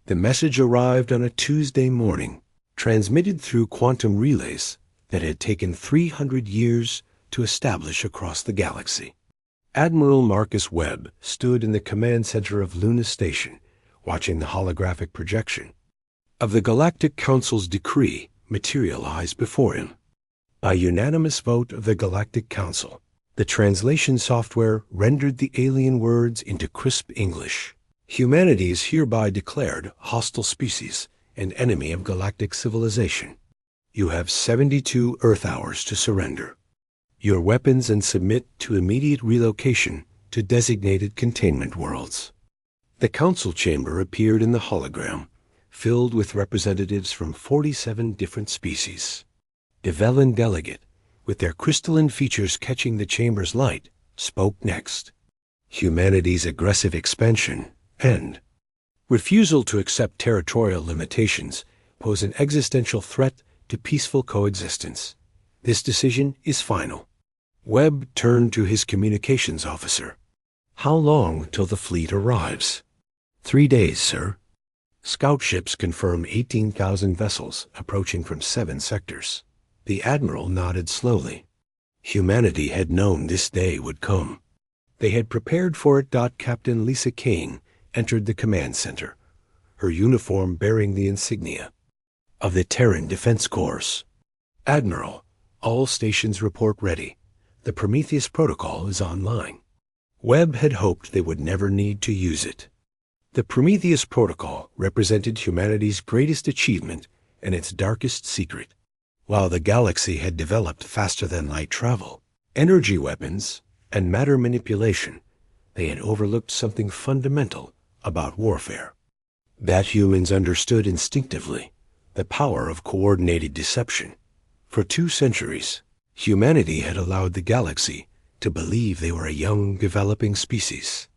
The message arrived on a Tuesday morning, transmitted through quantum relays that had taken 300 years to establish across the galaxy. Admiral Marcus Webb stood in the command center of Luna Station, watching the holographic projection of the Galactic Council's decree materialize before him. By unanimous vote of the Galactic Council, the translation software rendered the alien words into crisp English. Humanity is hereby declared hostile species and enemy of galactic civilization. You have 72 Earth hours to surrender your weapons and submit to immediate relocation to designated containment worlds. The council chamber appeared in the hologram, filled with representatives from 47 different species. The Velen delegate, with their crystalline features catching the chamber's light, spoke next. Humanity's aggressive expansion and refusal to accept territorial limitations pose an existential threat to peaceful coexistence. This decision is final. Webb turned to his communications officer. How long till the fleet arrives? 3 days, sir. Scout ships confirm 18,000 vessels approaching from 7 sectors. The admiral nodded slowly. Humanity had known this day would come. They had prepared for it. Captain Lisa Kane entered the command center, her uniform bearing the insignia of the Terran Defense Corps. Admiral, all stations report ready. The Prometheus protocol is online. Webb had hoped they would never need to use it. The Prometheus protocol represented humanity's greatest achievement and its darkest secret. While the galaxy had developed faster-than-light travel, energy weapons, and matter manipulation, they had overlooked something fundamental about warfare. That humans understood instinctively: the power of coordinated deception. For 2 centuries, humanity had allowed the galaxy to believe they were a young, developing species.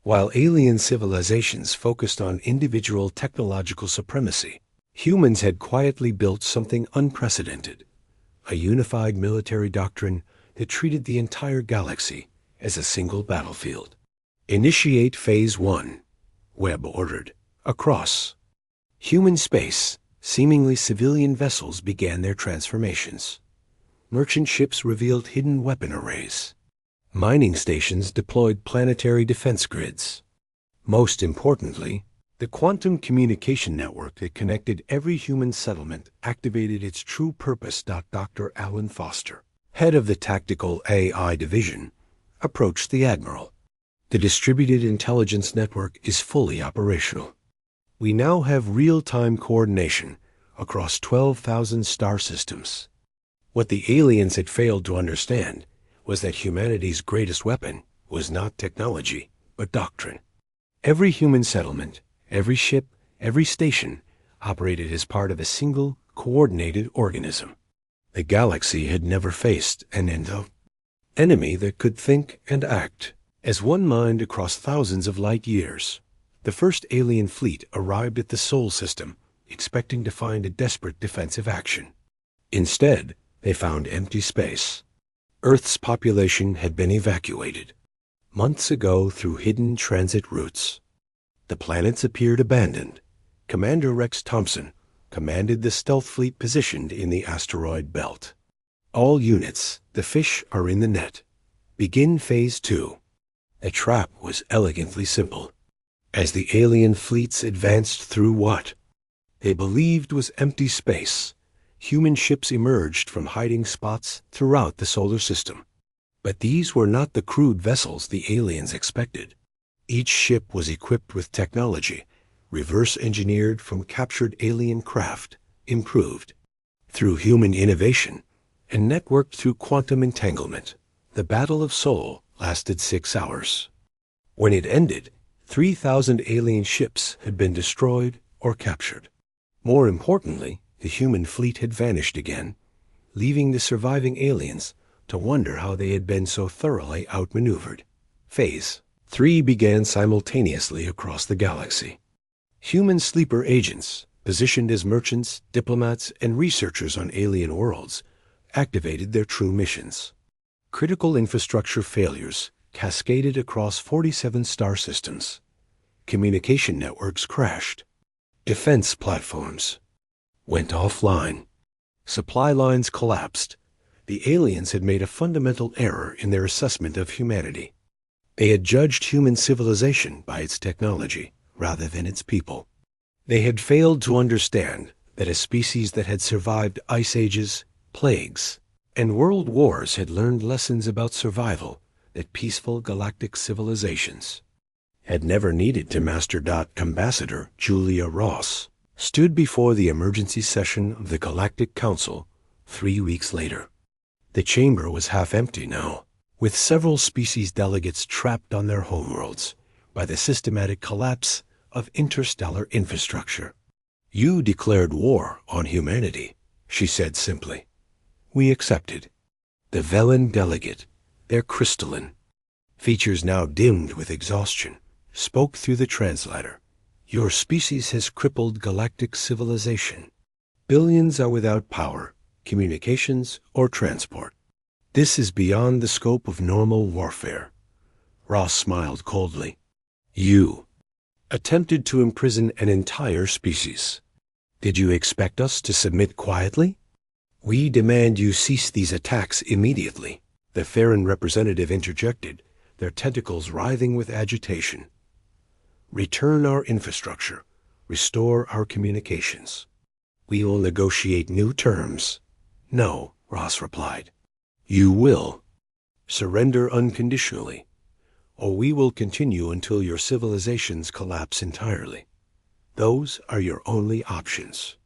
While alien civilizations focused on individual technological supremacy, humans had quietly built something unprecedented: a unified military doctrine that treated the entire galaxy as a single battlefield. Initiate Phase 1, Webb ordered. Across human space, seemingly civilian vessels began their transformations. Merchant ships revealed hidden weapon arrays. Mining stations deployed planetary defense grids. Most importantly, the quantum communication network that connected every human settlement activated its true purpose. Dr. Alan Foster, head of the Tactical AI Division, approached the Admiral. The distributed intelligence network is fully operational. We now have real-time coordination across 12,000 star systems. What the aliens had failed to understand was that humanity's greatest weapon was not technology, but doctrine. Every human settlement, every ship, every station operated as part of a single, coordinated organism. The galaxy had never faced an enemy that could think and act as one mind across thousands of light years. The first alien fleet arrived at the Sol system, expecting to find a desperate defensive action. Instead, they found empty space. Earth's population had been evacuated months ago through hidden transit routes. The planets appeared abandoned. Commander Rex Thompson commanded the stealth fleet positioned in the asteroid belt. All units, the fish are in the net. Begin Phase 2. The trap was elegantly simple. As the alien fleets advanced through what they believed was empty space, human ships emerged from hiding spots throughout the solar system. But these were not the crude vessels the aliens expected. Each ship was equipped with technology, reverse-engineered from captured alien craft, improved through human innovation, and networked through quantum entanglement. The Battle of Sol lasted 6 hours. When it ended, 3,000 alien ships had been destroyed or captured. More importantly, the human fleet had vanished again, leaving the surviving aliens to wonder how they had been so thoroughly outmaneuvered. Phase 3 began simultaneously across the galaxy. Human sleeper agents, positioned as merchants, diplomats, and researchers on alien worlds, activated their true missions. Critical infrastructure failures cascaded across 47 star systems. Communication networks crashed. Defense platforms went offline. Supply lines collapsed. The aliens had made a fundamental error in their assessment of humanity. They had judged human civilization by its technology rather than its people. They had failed to understand that a species that had survived ice ages, plagues, and world wars had learned lessons about survival that peaceful galactic civilizations had never needed to master. Ambassador Julia Ross stood before the emergency session of the Galactic Council 3 weeks later. The chamber was half empty now, with several species delegates trapped on their homeworlds by the systematic collapse of interstellar infrastructure. "You declared war on humanity," she said simply. "We accepted." The Velen delegate, their crystalline features now dimmed with exhaustion, spoke through the translator. "Your species has crippled galactic civilization. Billions are without power, communications, or transport. This is beyond the scope of normal warfare." Ross smiled coldly. "You attempted to imprison an entire species. Did you expect us to submit quietly? We demand you cease these attacks immediately," the Farron representative interjected, their tentacles writhing with agitation. "Return our infrastructure. Restore our communications. We will negotiate new terms." "No," Ross replied. "You will surrender unconditionally, or we will continue until your civilizations collapse entirely. Those are your only options."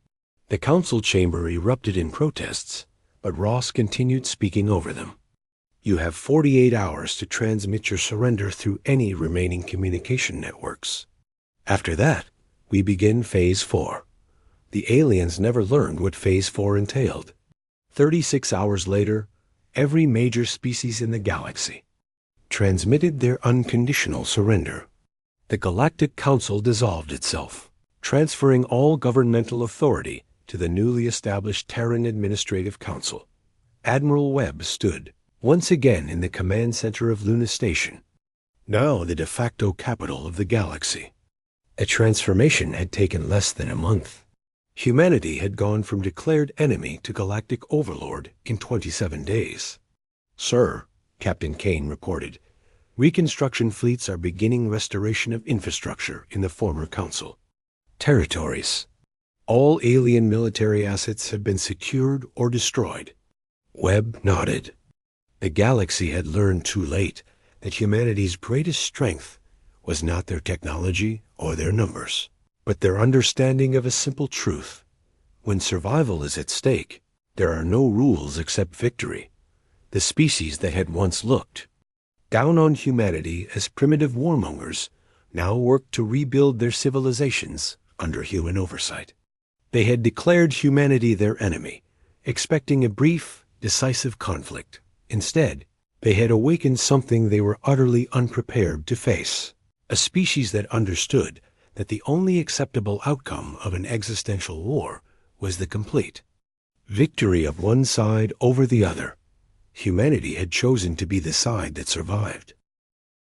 The council chamber erupted in protests, but Ross continued speaking over them. "You have 48 hours to transmit your surrender through any remaining communication networks. After that, we begin Phase 4. The aliens never learned what Phase 4 entailed. 36 hours later, every major species in the galaxy transmitted their unconditional surrender. The Galactic Council dissolved itself, transferring all governmental authority to the newly established Terran Administrative Council. Admiral Webb stood once again in the command center of Luna Station, now the de facto capital of the galaxy. A transformation had taken less than a month. Humanity had gone from declared enemy to galactic overlord in 27 days. "Sir," Captain Kane reported, "reconstruction fleets are beginning restoration of infrastructure in the former council territories. All alien military assets have been secured or destroyed." Webb nodded. The galaxy had learned too late that humanity's greatest strength was not their technology or their numbers, but their understanding of a simple truth. When survival is at stake, there are no rules except victory. The species that had once looked down on humanity as primitive warmongers now worked to rebuild their civilizations under human oversight. They had declared humanity their enemy, expecting a brief, decisive conflict. Instead, they had awakened something they were utterly unprepared to face, a species that understood that the only acceptable outcome of an existential war was the complete victory of one side over the other. Humanity had chosen to be the side that survived.